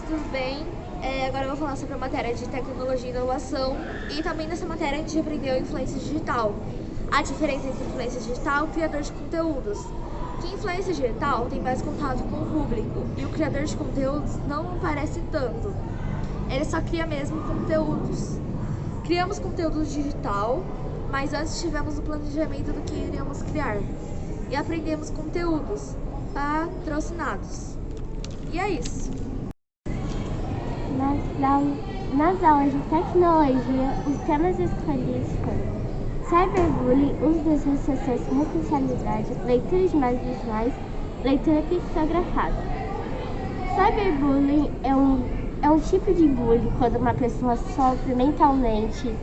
tudo bem? Agora eu vou falar sobre a matéria de tecnologia e inovação e também nessa matéria a gente aprendeu influência digital. A diferença entre influência digital e criador de conteúdos. Que influência digital tem mais contato com o público e o criador de conteúdos não aparece tanto. Ele só cria mesmo conteúdos. Criamos conteúdo digital, mas antes tivemos o planejamento do que iríamos criar. E aprendemos conteúdos patrocinados. E é isso. Nas aulas de tecnologia, os temas escolhidos foram cyberbullying, uso das redes sociais com responsabilidade, leitura de imagens visuais, leitura pictografada. Cyberbullying é um tipo de bullying quando uma pessoa sofre mentalmente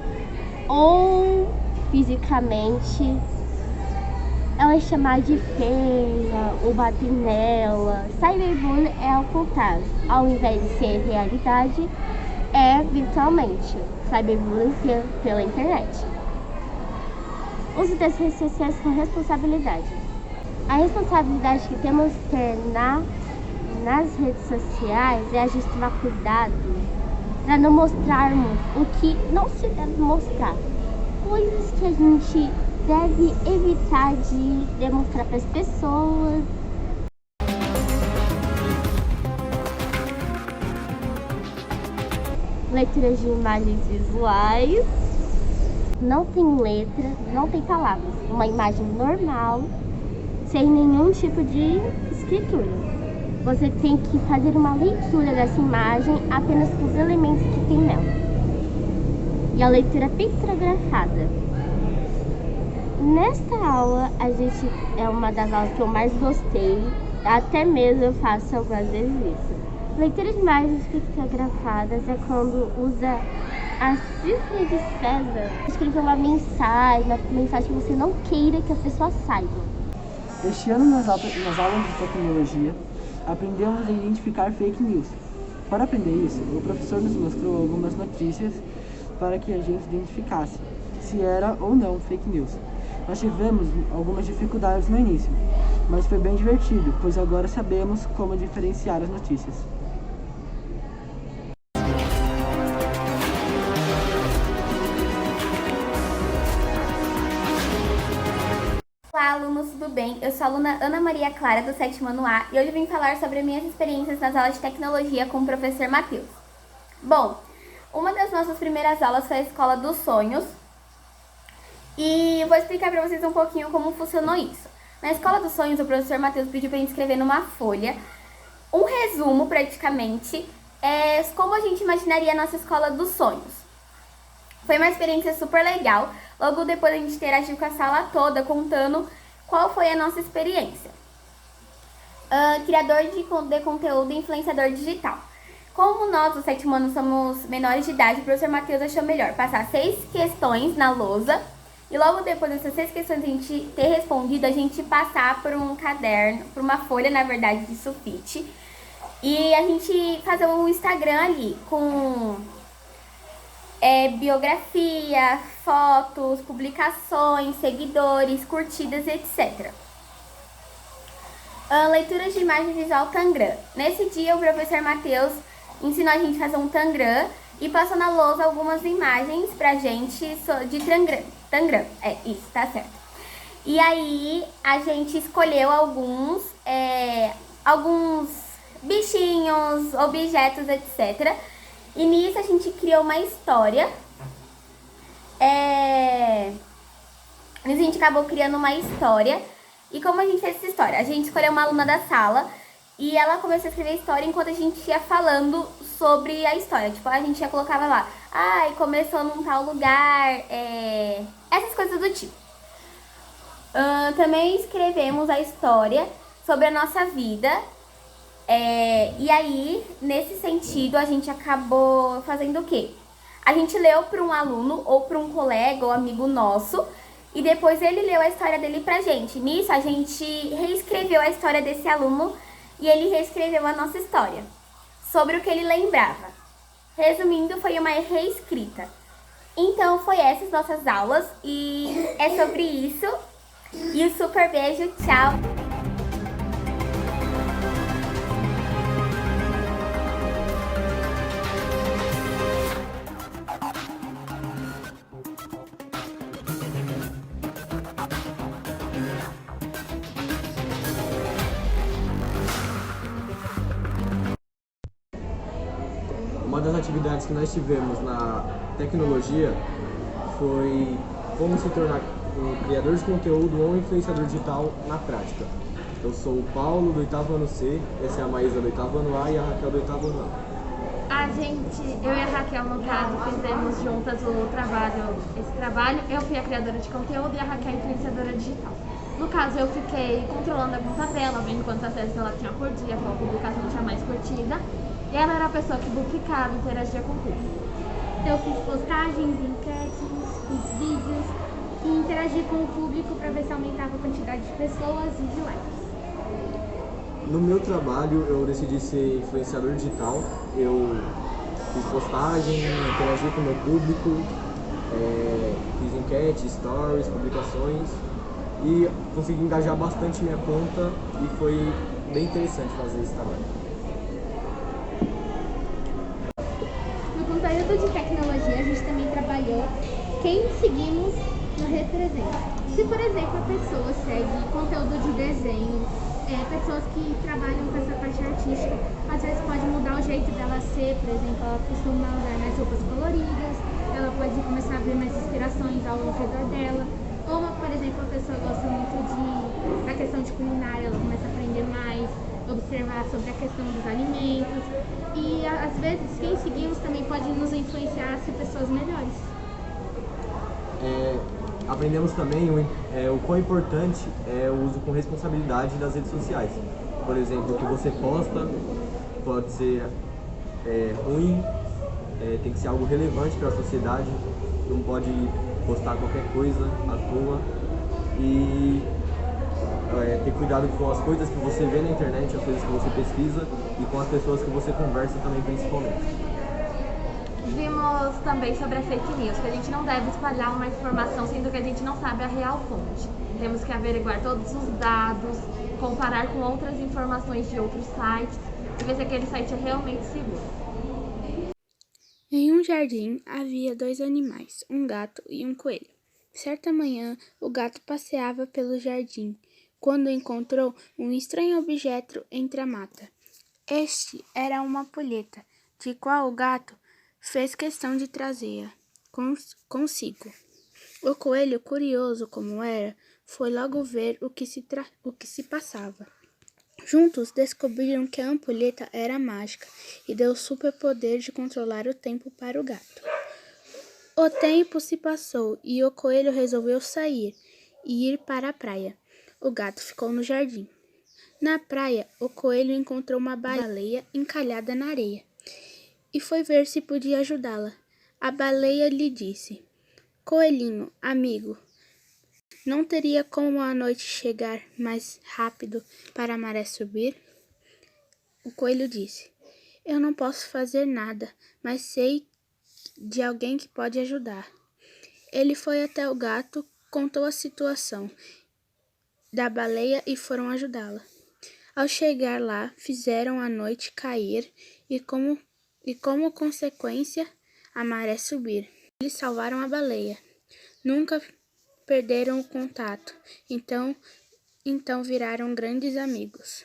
ou fisicamente. Ela é chamada de feia ou bater nela. Cyberbullying é ao contrário. Ao invés de ser realidade, é virtualmente. Cyberbullying pela internet. Uso das redes sociais com responsabilidade. A responsabilidade que temos que ter nas redes sociais é a gente tomar cuidado para não mostrarmos o que não se deve mostrar. Coisas que a gente deve evitar de demonstrar para as pessoas. Leituras de imagens visuais. Não tem letra, não tem palavras. Uma imagem normal, sem nenhum tipo de escritura. Você tem que fazer uma leitura dessa imagem apenas com os elementos que tem nela. E a leitura pictografada. Nesta aula, é uma das aulas que eu mais gostei, até mesmo eu faço algumas vezes isso. Leitura de imagens pictografadas é quando usa a cifra de César, escrever uma mensagem que você não queira que a pessoa saiba. Este ano, nas aulas de tecnologia, aprendemos a identificar fake news. Para aprender isso, o professor nos mostrou algumas notícias para que a gente identificasse se era ou não fake news. Nós tivemos algumas dificuldades no início, mas foi bem divertido, pois agora sabemos como diferenciar as notícias. Olá, alunos, tudo bem? Eu sou a aluna Ana Maria Clara, do 7º ano A, e hoje eu vim falar sobre minhas experiências nas aulas de tecnologia com o professor Matheus. Bom, uma das nossas primeiras aulas foi a Escola dos Sonhos, e vou explicar para vocês um pouquinho como funcionou isso. Na Escola dos Sonhos, o professor Matheus pediu para a gente escrever numa folha um resumo, praticamente, como a gente imaginaria a nossa Escola dos Sonhos. Foi uma experiência super legal. Logo depois a gente interagiu com a sala toda, contando qual foi a nossa experiência. Criador de conteúdo e influenciador digital. Como nós, do 7º ano, somos menores de idade, o professor Matheus achou melhor passar 6 questões na lousa. E logo depois dessas 6 questões a gente ter respondido, a gente passar por um caderno, por uma folha, na verdade, de sulfite. E a gente fazer um Instagram ali com biografia, fotos, publicações, seguidores, curtidas, etc. Leituras de imagem visual Tangram. Nesse dia o professor Matheus ensinou a gente a fazer um Tangram e passou na lousa algumas imagens pra gente de Tangram. Isso, tá certo. E aí a gente escolheu alguns bichinhos, objetos, etc. E nisso a gente criou uma história. A gente acabou criando uma história. E como a gente fez essa história? A gente escolheu uma aluna da sala e ela começou a escrever a história enquanto a gente ia falando sobre a história. Tipo, a gente já colocava lá, começou num tal lugar, essas coisas do tipo. Também escrevemos a história sobre a nossa vida. E aí, nesse sentido, a gente acabou fazendo o quê? A gente leu para um aluno ou para um colega ou amigo nosso e depois ele leu a história dele pra gente. Nisso, a gente reescreveu a história desse aluno e ele reescreveu a nossa história sobre o que ele lembrava. Resumindo, foi uma reescrita. Então, foi essas nossas aulas e é sobre isso. E um super beijo, tchau! Uma das atividades que nós tivemos na tecnologia foi como se tornar um criador de conteúdo ou um influenciador digital na prática. Eu sou o Paulo, do 8º ano C, essa é a Maísa, do 8º ano A, e a Raquel, do 8º ano A. Eu e a Raquel, no caso, fizemos juntas esse trabalho. Eu fui a criadora de conteúdo e a Raquel a influenciadora digital. No caso, eu fiquei controlando alguma tabela, vendo quantas vezes ela tinha por dia, qual publicação tinha mais curtida. E ela era a pessoa que publicava e interagia com o público. Eu fiz postagens, enquetes, fiz vídeos e interagi com o público para ver se aumentava a quantidade de pessoas e de likes. No meu trabalho, eu decidi ser influenciador digital. Eu fiz postagem, interagi com o meu público, fiz enquete, stories, publicações e consegui engajar bastante minha conta e foi bem interessante fazer esse trabalho. No conteúdo de tecnologia, a gente também trabalhou quem seguimos no Representa. Se, por exemplo, a pessoa segue conteúdo de desenho, pessoas que trabalham com essa parte artística, às vezes pode mudar o jeito dela ser. Por exemplo, ela costuma usar mais roupas coloridas, ela pode começar a ver mais inspirações ao redor dela. Ou, por exemplo, a pessoa gosta muito da questão de culinária, ela começa a aprender mais, observar sobre a questão dos alimentos. E, às vezes, quem seguimos também pode nos influenciar a ser pessoas melhores. Aprendemos também o quão importante é o uso com responsabilidade das redes sociais. Por exemplo, o que você posta pode ser ruim, tem que ser algo relevante para a sociedade, não pode postar qualquer coisa à toa e ter cuidado com as coisas que você vê na internet, as coisas que você pesquisa e com as pessoas que você conversa também, principalmente. Vimos também sobre a fake news, que a gente não deve espalhar uma informação sendo que a gente não sabe a real fonte. Temos que averiguar todos os dados, comparar com outras informações de outros sites e ver se aquele site é realmente seguro. Em um jardim havia 2 animais, um gato e um coelho. Certa manhã, o gato passeava pelo jardim, quando encontrou um estranho objeto entre a mata. Este era uma ampulheta, de qual o gato fez questão de trazê-la consigo. O coelho, curioso como era, foi logo ver o que se passava. Juntos descobriram que a ampulheta era mágica e deu o superpoder de controlar o tempo para o gato. O tempo se passou e o coelho resolveu sair e ir para a praia. O gato ficou no jardim. Na praia, o coelho encontrou uma baleia encalhada na areia e foi ver se podia ajudá-la. A baleia lhe disse: "Coelhinho, amigo, não teria como a noite chegar mais rápido para a maré subir?" O coelho disse: "Eu não posso fazer nada, mas sei de alguém que pode ajudar." Ele foi até o gato, contou a situação da baleia e foram ajudá-la. Ao chegar lá, fizeram a noite cair e como consequência, a maré subir. Eles salvaram a baleia. Nunca perderam o contato, então viraram grandes amigos.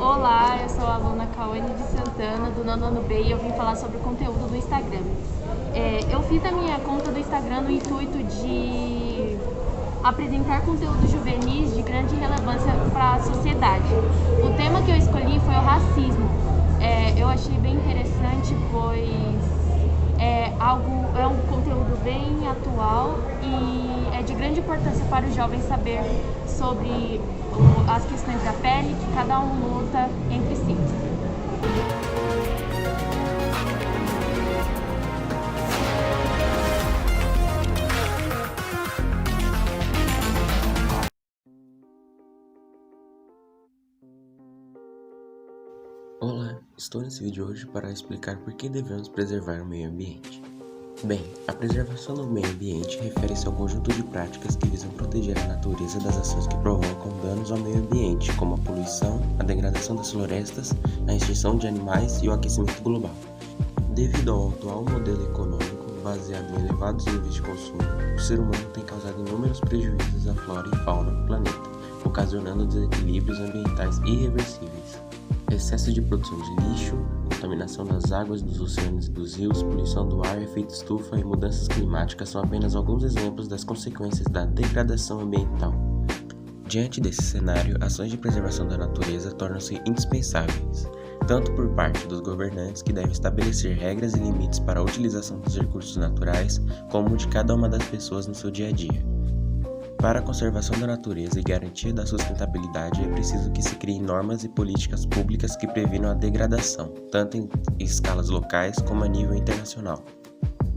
Olá, eu sou a aluna Cauane de Santana, do 9º ano B, e eu vim falar sobre o conteúdo do Instagram. Eu fiz a minha conta do Instagram no intuito de apresentar conteúdos juvenis de grande relevância para a sociedade. O tema que eu escolhi foi o racismo. Eu achei bem interessante, pois é um conteúdo bem atual e é de grande importância para os jovens saber sobre as questões da pele que cada um luta entre si. Olá, estou nesse vídeo hoje para explicar por que devemos preservar o meio ambiente. Bem, a preservação do meio ambiente refere-se ao conjunto de práticas que visam proteger a natureza das ações que provocam danos ao meio ambiente, como a poluição, a degradação das florestas, a extinção de animais e o aquecimento global. Devido ao atual modelo econômico, baseado em elevados níveis de consumo, o ser humano tem causado inúmeros prejuízos à flora e fauna do planeta, ocasionando desequilíbrios ambientais irreversíveis. Excesso de produção de lixo, contaminação das águas dos oceanos e dos rios, poluição do ar, efeito estufa e mudanças climáticas são apenas alguns exemplos das consequências da degradação ambiental. Diante desse cenário, ações de preservação da natureza tornam-se indispensáveis, tanto por parte dos governantes, que devem estabelecer regras e limites para a utilização dos recursos naturais, como de cada uma das pessoas no seu dia a dia. Para a conservação da natureza e garantia da sustentabilidade, é preciso que se criem normas e políticas públicas que previnam a degradação, tanto em escalas locais como a nível internacional.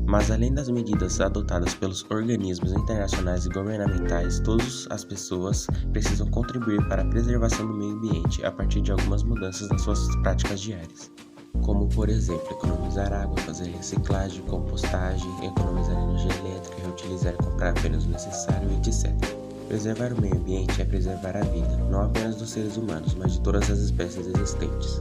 Mas além das medidas adotadas pelos organismos internacionais e governamentais, todas as pessoas precisam contribuir para a preservação do meio ambiente a partir de algumas mudanças nas suas práticas diárias, como, por exemplo, economizar água, fazer reciclagem, compostagem, economizar energia elétrica, reutilizar e comprar apenas o necessário, etc. Preservar o meio ambiente é preservar a vida, não apenas dos seres humanos, mas de todas as espécies existentes.